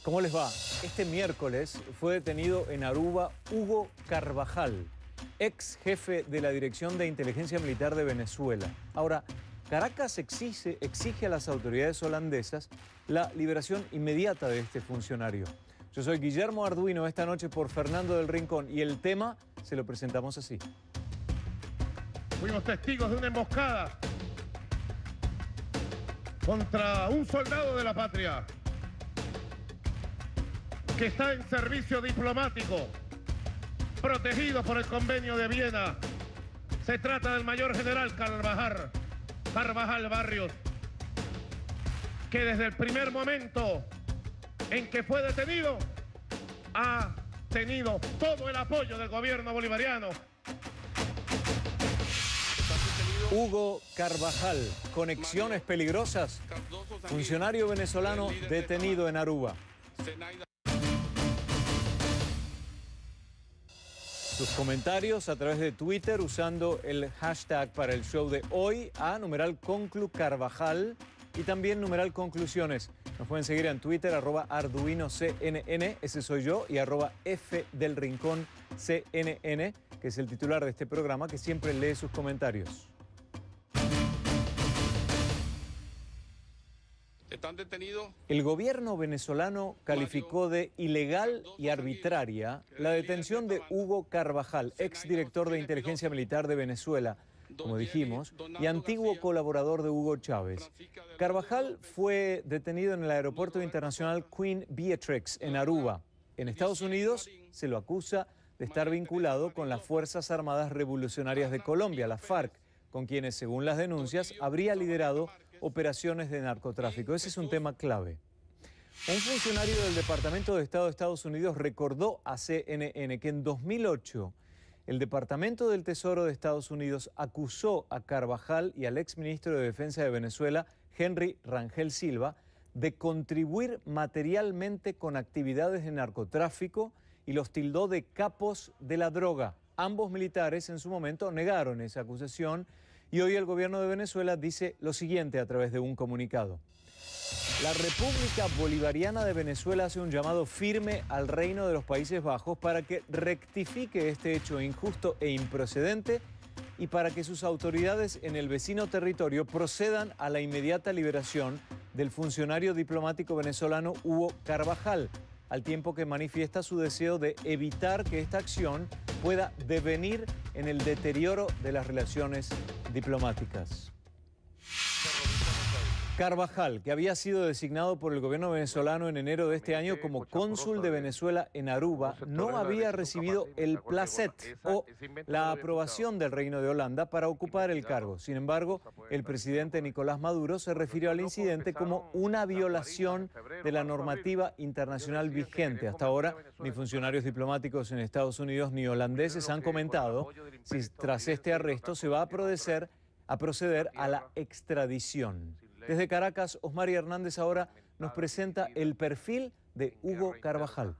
¿Cómo les va? Este miércoles fue detenido en Aruba Hugo Carvajal, ex jefe de la Dirección de Inteligencia Militar de Venezuela. Ahora, Caracas exige a las autoridades holandesas la liberación inmediata de este funcionario. Yo soy Guillermo Arduino, esta noche por Fernando del Rincón, y el tema se lo presentamos así. Fuimos testigos de una emboscada contra un soldado de la patria que está en servicio diplomático, protegido por el Convenio de Viena. Se trata del mayor general Carvajal Barrios, que desde el primer momento en que fue detenido ha tenido todo el apoyo del gobierno bolivariano. Hugo Carvajal, conexiones peligrosas. Funcionario venezolano detenido en Aruba. Sus comentarios a través de Twitter usando el hashtag para el show de hoy a #ConcluCarvajal y también #conclusiones. Nos pueden seguir en Twitter @ArduinoCNN, ese soy yo, y @FDelRinconCNN, que es el titular de este programa que siempre lee sus comentarios. ¿Están detenidos? El gobierno venezolano calificó de ilegal y arbitraria la detención de Hugo Carvajal, exdirector de Inteligencia Militar de Venezuela, como dijimos, y antiguo colaborador de Hugo Chávez. Carvajal fue detenido en el aeropuerto internacional Queen Beatrix, en Aruba. En Estados Unidos se lo acusa de estar vinculado con las Fuerzas Armadas Revolucionarias de Colombia, las FARC, con quienes, según las denuncias, habría liderado operaciones de narcotráfico. Ese es un tema clave. Un funcionario del Departamento de Estado de Estados Unidos recordó a CNN que en 2008 el Departamento del Tesoro de Estados Unidos acusó a Carvajal y al exministro de Defensa de Venezuela, Henry Rangel Silva, de contribuir materialmente con actividades de narcotráfico y los tildó de capos de la droga. Ambos militares en su momento negaron esa acusación y hoy el gobierno de Venezuela dice lo siguiente a través de un comunicado. La República Bolivariana de Venezuela hace un llamado firme al Reino de los Países Bajos para que rectifique este hecho injusto e improcedente y para que sus autoridades en el vecino territorio procedan a la inmediata liberación del funcionario diplomático venezolano Hugo Carvajal, al tiempo que manifiesta su deseo de evitar que esta acción pueda devenir en el deterioro de las relaciones diplomáticas. Carvajal, que había sido designado por el gobierno venezolano en enero de este año como cónsul de Venezuela en Aruba, no había recibido el placet o la aprobación del Reino de Holanda para ocupar el cargo. Sin embargo, el presidente Nicolás Maduro se refirió al incidente como una violación de la normativa internacional vigente. Hasta ahora, ni funcionarios diplomáticos en Estados Unidos ni holandeses han comentado si tras este arresto se va a proceder a la extradición. Desde Caracas, Osmari Hernández ahora nos presenta el perfil de Hugo Carvajal.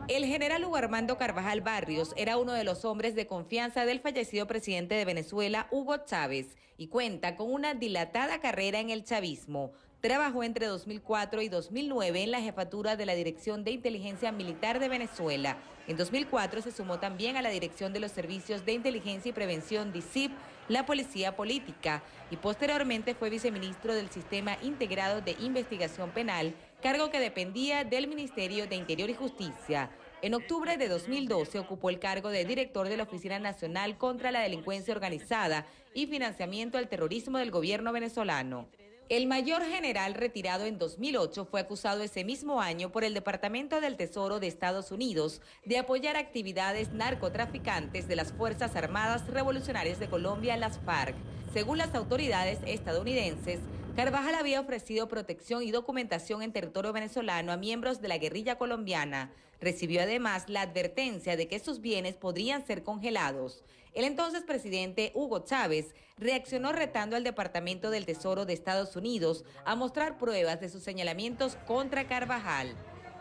El general Hugo Armando Carvajal Barrios era uno de los hombres de confianza del fallecido presidente de Venezuela, Hugo Chávez, y cuenta con una dilatada carrera en el chavismo. Trabajó entre 2004 y 2009 en la jefatura de la Dirección de Inteligencia Militar de Venezuela. En 2004 se sumó también a la Dirección de los Servicios de Inteligencia y Prevención, DICIP, la Policía Política, y posteriormente fue viceministro del Sistema Integrado de Investigación Penal, cargo que dependía del Ministerio de Interior y Justicia. En octubre de 2012 ocupó el cargo de director de la Oficina Nacional contra la Delincuencia Organizada y Financiamiento al Terrorismo del gobierno venezolano. El mayor general retirado en 2008 fue acusado ese mismo año por el Departamento del Tesoro de Estados Unidos de apoyar actividades narcotraficantes de las Fuerzas Armadas Revolucionarias de Colombia, las FARC. Según las autoridades estadounidenses, Carvajal había ofrecido protección y documentación en territorio venezolano a miembros de la guerrilla colombiana. Recibió además la advertencia de que sus bienes podrían ser congelados. El entonces presidente Hugo Chávez reaccionó retando al Departamento del Tesoro de Estados Unidos a mostrar pruebas de sus señalamientos contra Carvajal.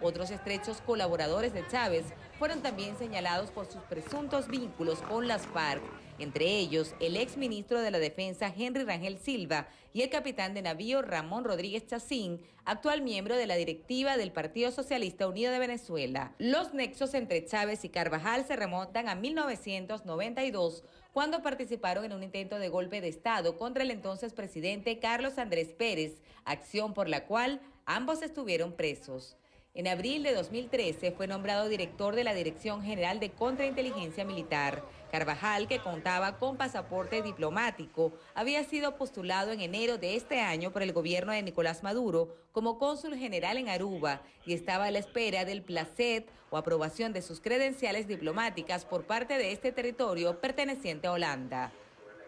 Otros estrechos colaboradores de Chávez fueron también señalados por sus presuntos vínculos con las FARC, entre ellos el exministro de la Defensa Henry Rangel Silva y el capitán de navío Ramón Rodríguez Chacín, actual miembro de la directiva del Partido Socialista Unido de Venezuela. Los nexos entre Chávez y Carvajal se remontan a 1992, cuando participaron en un intento de golpe de Estado contra el entonces presidente Carlos Andrés Pérez, acción por la cual ambos estuvieron presos. En abril de 2013 fue nombrado director de la Dirección General de Contrainteligencia Militar. Carvajal, que contaba con pasaporte diplomático, había sido postulado en enero de este año por el gobierno de Nicolás Maduro como cónsul general en Aruba y estaba a la espera del placet o aprobación de sus credenciales diplomáticas por parte de este territorio perteneciente a Holanda.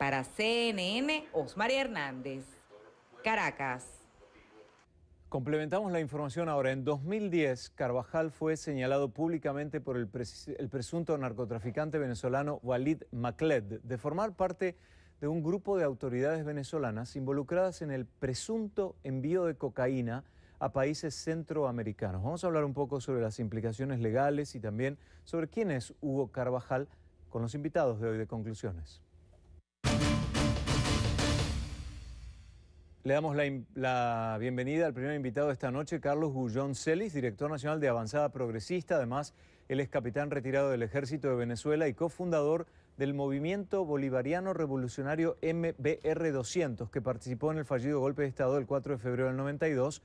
Para CNN, Osmaria Hernández, Caracas. Complementamos la información ahora. En 2010, Carvajal fue señalado públicamente por el presunto narcotraficante venezolano Walid Makled de formar parte de un grupo de autoridades venezolanas involucradas en el presunto envío de cocaína a países centroamericanos. Vamos a hablar un poco sobre las implicaciones legales y también sobre quién es Hugo Carvajal con los invitados de hoy de Conclusiones. Le damos la bienvenida al primer invitado de esta noche, Carlos Gullón Celis, director nacional de Avanzada Progresista. Además, él es capitán retirado del Ejército de Venezuela y cofundador del Movimiento Bolivariano Revolucionario MBR200, que participó en el fallido golpe de Estado del 4 de febrero del 92.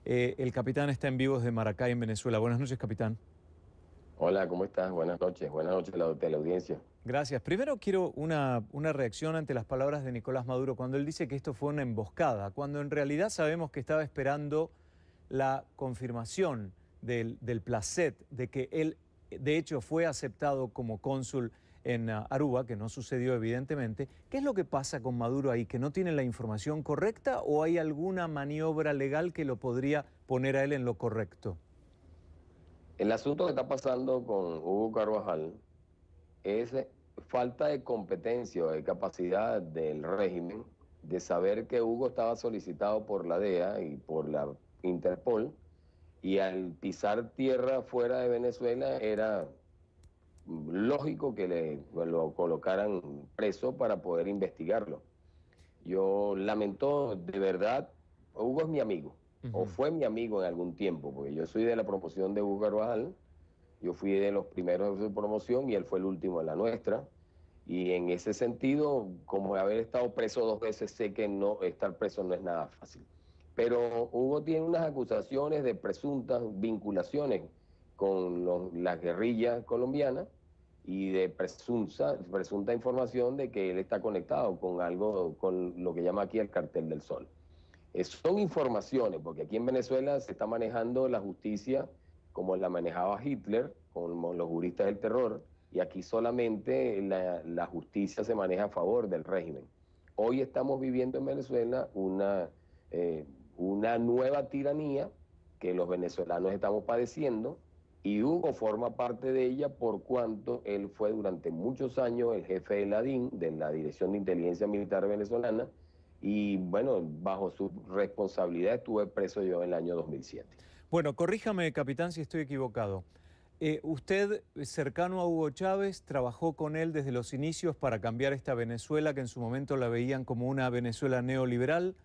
El capitán está en vivo desde Maracay, en Venezuela. Buenas noches, capitán. Hola, ¿cómo estás? Buenas noches a la audiencia. Gracias. Primero quiero una reacción ante las palabras de Nicolás Maduro cuando él dice que esto fue una emboscada, cuando en realidad sabemos que estaba esperando la confirmación del placet, de que él de hecho fue aceptado como cónsul en Aruba, que no sucedió evidentemente. ¿Qué es lo que pasa con Maduro ahí? ¿Que no tiene la información correcta o hay alguna maniobra legal que lo podría poner a él en lo correcto? El asunto que está pasando con Hugo Carvajal es falta de competencia o de capacidad del régimen de saber que Hugo estaba solicitado por la DEA y por la Interpol, y al pisar tierra fuera de Venezuela era lógico que lo colocaran preso para poder investigarlo. Yo lamento de verdad, Hugo es mi amigo, o fue mi amigo en algún tiempo, porque yo soy de la promoción de Hugo Carvajal. Yo fui de los primeros de su promoción y él fue el último en la nuestra. Y en ese sentido, como haber estado preso 2 veces, sé que no estar preso no es nada fácil. Pero Hugo tiene unas acusaciones de presuntas vinculaciones con las guerrillas colombianas y de presunta información de que él está conectado con algo, con lo que llama aquí el Cartel del Sol. Son informaciones, porque aquí en Venezuela se está manejando la justicia como la manejaba Hitler, como los juristas del terror, y aquí solamente la justicia se maneja a favor del régimen. Hoy estamos viviendo en Venezuela una nueva tiranía que los venezolanos estamos padeciendo, y Hugo forma parte de ella por cuanto él fue durante muchos años el jefe de la DIN, de la Dirección de Inteligencia Militar Venezolana, y bueno, bajo su responsabilidad estuve preso yo en el año 2007. Bueno, corríjame, capitán, si estoy equivocado. Usted, cercano a Hugo Chávez, trabajó con él desde los inicios para cambiar esta Venezuela, que en su momento la veían como una Venezuela neoliberal.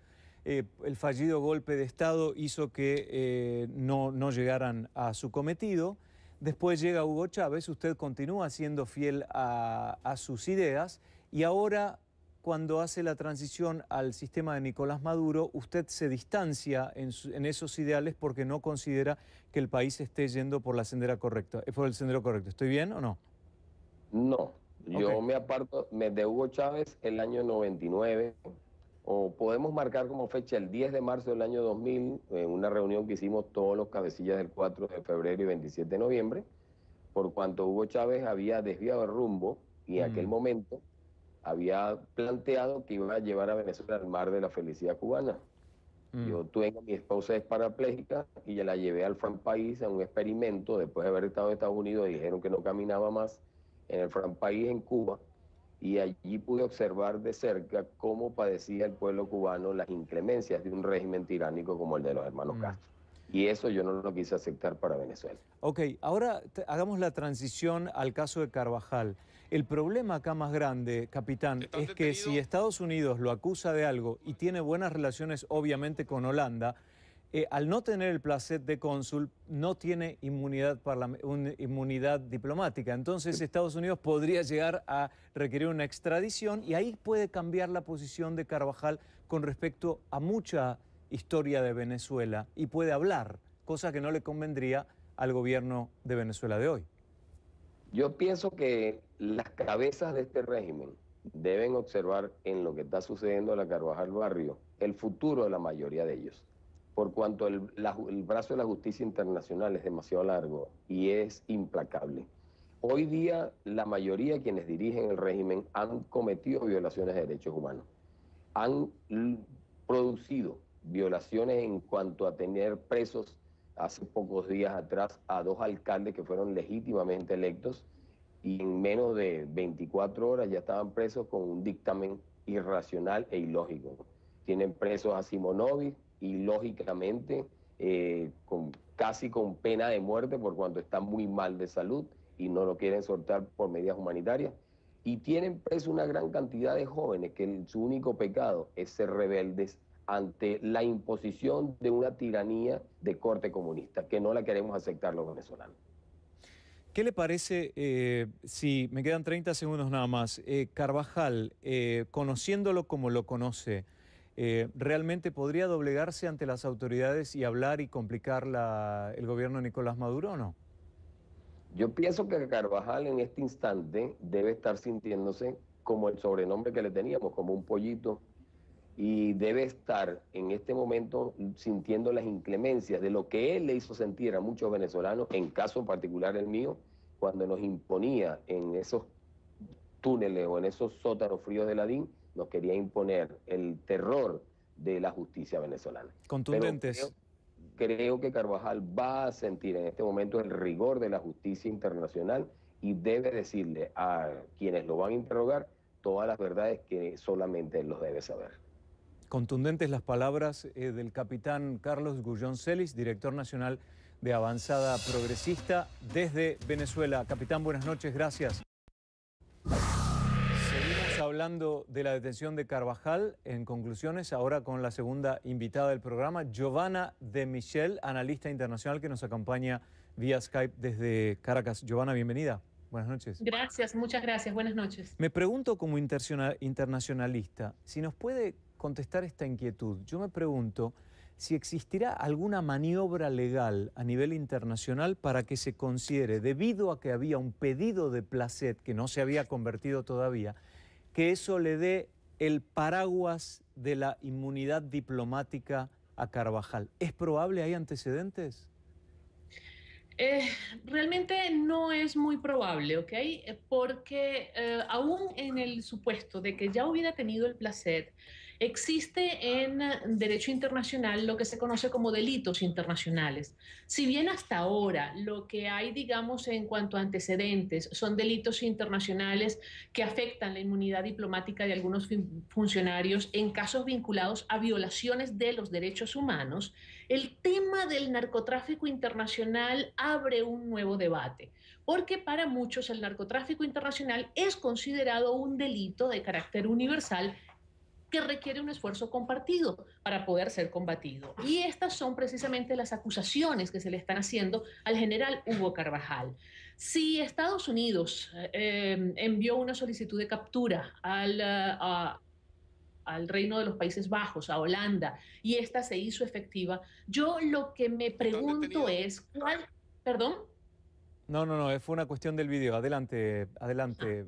El fallido golpe de Estado hizo que no llegaran a su cometido. Después llega Hugo Chávez, usted continúa siendo fiel a sus ideas y ahora, cuando hace la transición al sistema de Nicolás Maduro, usted se distancia en esos ideales porque no considera que el país esté yendo por la sendera correcta, por el sendero correcto. ¿Estoy bien o no? No, yo me aparto de Hugo Chávez el año 99, o podemos marcar como fecha el 10 de marzo del año 2000, en una reunión que hicimos todos los cabecillas del 4 de febrero y 27 de noviembre, por cuanto Hugo Chávez había desviado el rumbo y en aquel momento había planteado que iba a llevar a Venezuela al mar de la felicidad cubana. Yo tengo, mi esposa es parapléjica y ya la llevé al Fran País a un experimento después de haber estado en Estados Unidos y dijeron que no caminaba más en el Fran País en Cuba, y allí pude observar de cerca cómo padecía el pueblo cubano las inclemencias de un régimen tiránico como el de los hermanos Castro. Y eso yo no lo quise aceptar para Venezuela. Ok, ahora hagamos la transición al caso de Carvajal. El problema acá más grande, capitán, es que si Estados Unidos lo acusa de algo y tiene buenas relaciones obviamente con Holanda, al no tener el placet de cónsul, no tiene inmunidad diplomática. Entonces Estados Unidos podría llegar a requerir una extradición y ahí puede cambiar la posición de Carvajal con respecto a mucha historia de Venezuela y puede hablar, cosa que no le convendría al gobierno de Venezuela de hoy. Yo pienso que las cabezas de este régimen deben observar en lo que está sucediendo en la Carvajal Barrio el futuro de la mayoría de ellos, por cuanto el brazo de la justicia internacional es demasiado largo y es implacable. Hoy día la mayoría de quienes dirigen el régimen han cometido violaciones de derechos humanos, han producido violaciones en cuanto a tener presos hace pocos días atrás a 2 alcaldes que fueron legítimamente electos y en menos de 24 horas ya estaban presos con un dictamen irracional e ilógico. Tienen presos a Simonovic y lógicamente casi con pena de muerte por cuanto está muy mal de salud y no lo quieren soltar por medidas humanitarias. Y tienen preso una gran cantidad de jóvenes que su único pecado es ser rebeldes ante la imposición de una tiranía de corte comunista, que no la queremos aceptar los venezolanos. ¿Qué le parece, si me quedan 30 segundos nada más, Carvajal, conociéndolo como lo conoce, realmente podría doblegarse ante las autoridades y hablar y complicar el gobierno de Nicolás Maduro o no? Yo pienso que Carvajal en este instante debe estar sintiéndose como el sobrenombre que le teníamos, como un pollito, y debe estar en este momento sintiendo las inclemencias de lo que él le hizo sentir a muchos venezolanos, en caso particular el mío, cuando nos imponía en esos túneles o en esos sótanos fríos de Ladín, nos quería imponer el terror de la justicia venezolana. Contundentes. Creo que Carvajal va a sentir en este momento el rigor de la justicia internacional y debe decirle a quienes lo van a interrogar todas las verdades que solamente él los debe saber. Contundentes las palabras del capitán Carlos Gullón Celis, director nacional de Avanzada Progresista desde Venezuela. Capitán, buenas noches, gracias. Seguimos hablando de la detención de Carvajal. En conclusiones, ahora con la segunda invitada del programa, Giovanna de Michel, analista internacional que nos acompaña vía Skype desde Caracas. Giovanna, bienvenida. Buenas noches. Gracias, muchas gracias. Buenas noches. Me pregunto como internacionalista, si nos puede contestar esta inquietud. Yo me pregunto si existirá alguna maniobra legal a nivel internacional para que se considere, debido a que había un pedido de placet que no se había convertido todavía, que eso le dé el paraguas de la inmunidad diplomática a Carvajal. ¿Es probable? ¿Hay antecedentes? Realmente no es muy probable, ¿ok? Porque aún en el supuesto de que ya hubiera tenido el placet, existe en derecho internacional lo que se conoce como delitos internacionales. Si bien hasta ahora lo que hay, digamos, en cuanto a antecedentes son delitos internacionales que afectan la inmunidad diplomática de algunos funcionarios en casos vinculados a violaciones de los derechos humanos, el tema del narcotráfico internacional abre un nuevo debate, porque para muchos el narcotráfico internacional es considerado un delito de carácter universal que requiere un esfuerzo compartido para poder ser combatido. Y estas son precisamente las acusaciones que se le están haciendo al general Hugo Carvajal. Si Estados Unidos envió una solicitud de captura al Reino de los Países Bajos, a Holanda, y esta se hizo efectiva, yo lo que me pregunto es, ¿cuál? ¿Perdón? No, fue una cuestión del video. Adelante,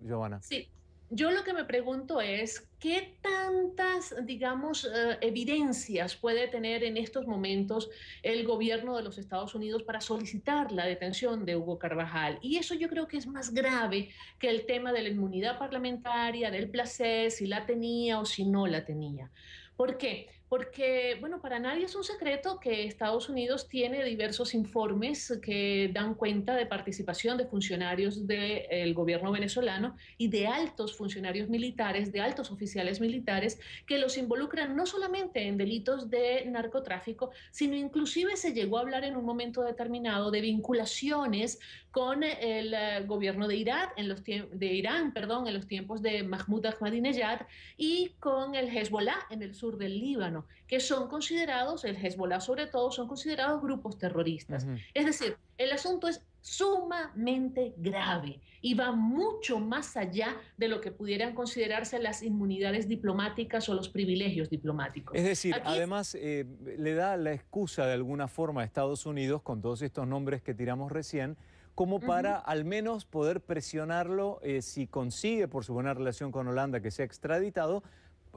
Giovanna. Sí. Yo lo que me pregunto es, ¿qué tantas, digamos, evidencias puede tener en estos momentos el gobierno de los Estados Unidos para solicitar la detención de Hugo Carvajal? Y eso yo creo que es más grave que el tema de la inmunidad parlamentaria, del placet, si la tenía o si no la tenía. ¿Por qué? porque, bueno, para nadie es un secreto que Estados Unidos tiene diversos informes que dan cuenta de participación de funcionarios del gobierno venezolano y de altos funcionarios militares, de altos oficiales militares, que los involucran no solamente en delitos de narcotráfico, sino inclusive se llegó a hablar en un momento determinado de vinculaciones con el gobierno de Irán, perdón, en los tiempos de Mahmoud Ahmadinejad, y con el Hezbollah en el sur del Líbano, que son considerados, el Hezbollah sobre todo, son considerados grupos terroristas. Es decir, el asunto es sumamente grave y va mucho más allá de lo que pudieran considerarse las inmunidades diplomáticas o los privilegios diplomáticos. Es decir, además le da la excusa de alguna forma a Estados Unidos, con todos estos nombres que tiramos recién, como para al menos poder presionarlo si consigue, por su buena relación con Holanda, que sea extraditado.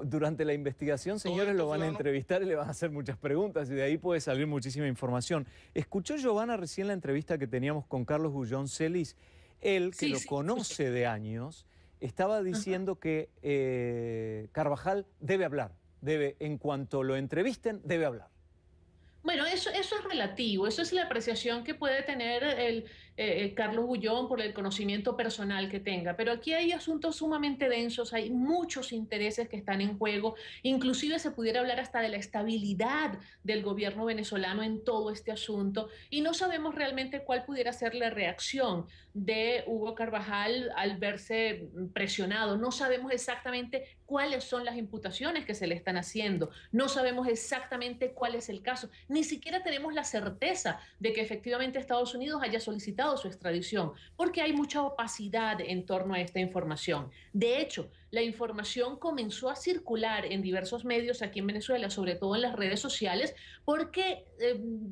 Durante la investigación, señores, lo van a entrevistar y le van a hacer muchas preguntas y de ahí puede salir muchísima información. ¿Escuchó, Giovanna, recién la entrevista que teníamos con Carlos Gullón Celis? Él, que lo conoce de años, estaba diciendo que Carvajal debe hablar, en cuanto lo entrevisten, debe hablar. Bueno, eso es relativo, eso es la apreciación que puede tener Carlos Gullón por el conocimiento personal que tenga, pero aquí hay asuntos sumamente densos, hay muchos intereses que están en juego, inclusive se pudiera hablar hasta de la estabilidad del gobierno venezolano en todo este asunto y no sabemos realmente cuál pudiera ser la reacción de Hugo Carvajal al verse presionado, no sabemos exactamente cuáles son las imputaciones que se le están haciendo, no sabemos exactamente cuál es el caso, ni siquiera tenemos la certeza de que efectivamente Estados Unidos haya solicitado su extradición, porque hay mucha opacidad en torno a esta información. De hecho, la información comenzó a circular en diversos medios aquí en Venezuela, sobre todo en las redes sociales, porque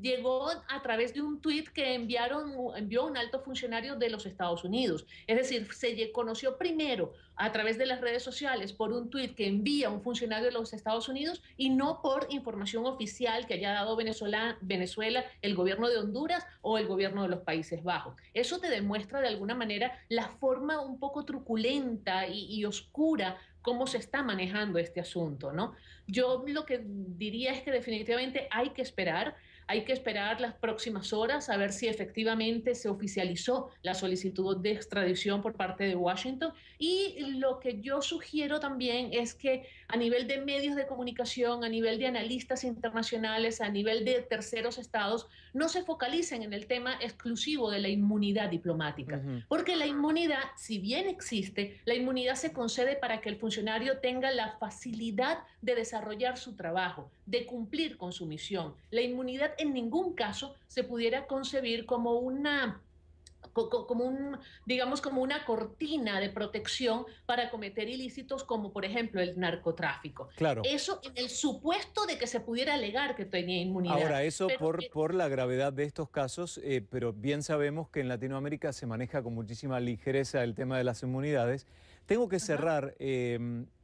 llegó a través de un tuit que envió un alto funcionario de los Estados Unidos. Es decir, se conoció primero a través de las redes sociales por un tuit que envía un funcionario de los Estados Unidos y no por información oficial que haya dado Venezuela, el gobierno de Honduras o el gobierno de los Países Bajos. Eso te demuestra de alguna manera la forma un poco truculenta y oscura cómo se está manejando este asunto, ¿no? Yo lo que diría es que definitivamente hay que esperar las próximas horas a ver si efectivamente se oficializó la solicitud de extradición por parte de Washington. Y lo que yo sugiero también es que a nivel de medios de comunicación, a nivel de analistas internacionales, a nivel de terceros estados, no se focalicen en el tema exclusivo de la inmunidad diplomática. Porque la inmunidad, si bien existe, la inmunidad se concede para que el funcionario tenga la facilidad de desarrollar su trabajo, de cumplir con su misión. La inmunidad en ningún caso se pudiera concebir como digamos, como una cortina de protección para cometer ilícitos como, por ejemplo, el narcotráfico. Claro. Eso en el supuesto de que se pudiera alegar que tenía inmunidad. Ahora, eso por la gravedad de estos casos, pero bien sabemos que en Latinoamérica se maneja con muchísima ligereza el tema de las inmunidades. Tengo que cerrar,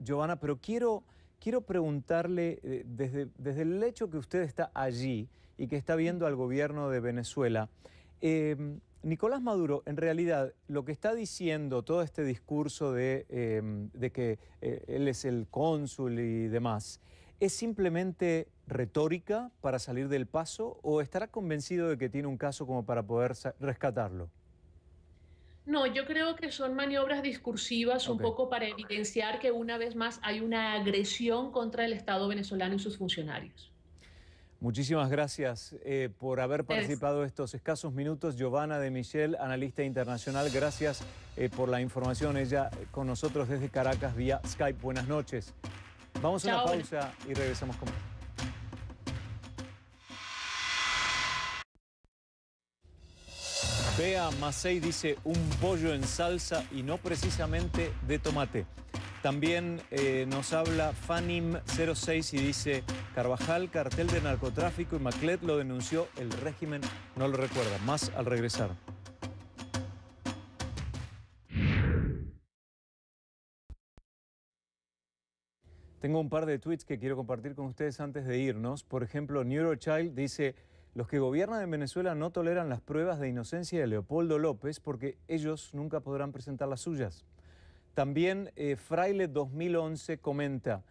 Giovanna, pero quiero preguntarle, desde el hecho que usted está allí y que está viendo al gobierno de Venezuela, Nicolás Maduro, en realidad, lo que está diciendo todo este discurso de que él es el cónsul y demás, ¿es simplemente retórica para salir del paso o estará convencido de que tiene un caso como para poder rescatarlo? No, yo creo que son maniobras discursivas un poco para evidenciar que una vez más hay una agresión contra el Estado venezolano y sus funcionarios. Muchísimas gracias por haber participado estos escasos minutos. Giovanna de Michel, analista internacional, gracias por la información. Ella con nosotros desde Caracas vía Skype. Buenas noches. Vamos a una pausa y regresamos con más. Bea Macei dice un pollo en salsa y no precisamente de tomate. También nos habla Fanim06 y dice Carvajal, cartel de narcotráfico y Maclet lo denunció, el régimen no lo recuerda. Más al regresar. Tengo un par de tweets que quiero compartir con ustedes antes de irnos. Por ejemplo, Neurochild dice: los que gobiernan en Venezuela no toleran las pruebas de inocencia de Leopoldo López porque ellos nunca podrán presentar las suyas. También Fraile 2011 comenta: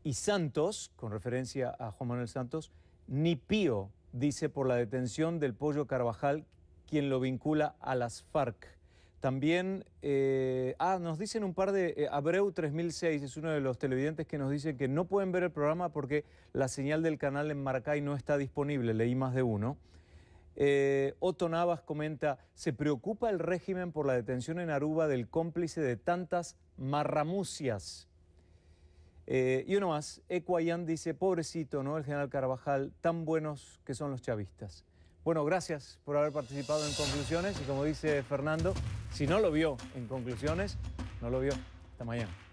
Y Santos, con referencia a Juan Manuel Santos, ni pío, dice, por la detención del Pollo Carvajal, quien lo vincula a las FARC. También, nos dicen un par de... Abreu 3006 es uno de los televidentes que nos dicen que no pueden ver el programa porque la señal del canal en Maracay no está disponible, leí más de uno. Otto Navas comenta, se preocupa el régimen por la detención en Aruba del cómplice de tantas marramucias. Y uno más, Ecuayán dice, pobrecito, ¿no? El general Carvajal, tan buenos que son los chavistas. Bueno, gracias por haber participado en Conclusiones y como dice Fernando, si no lo vio en Conclusiones, no lo vio. Hasta mañana.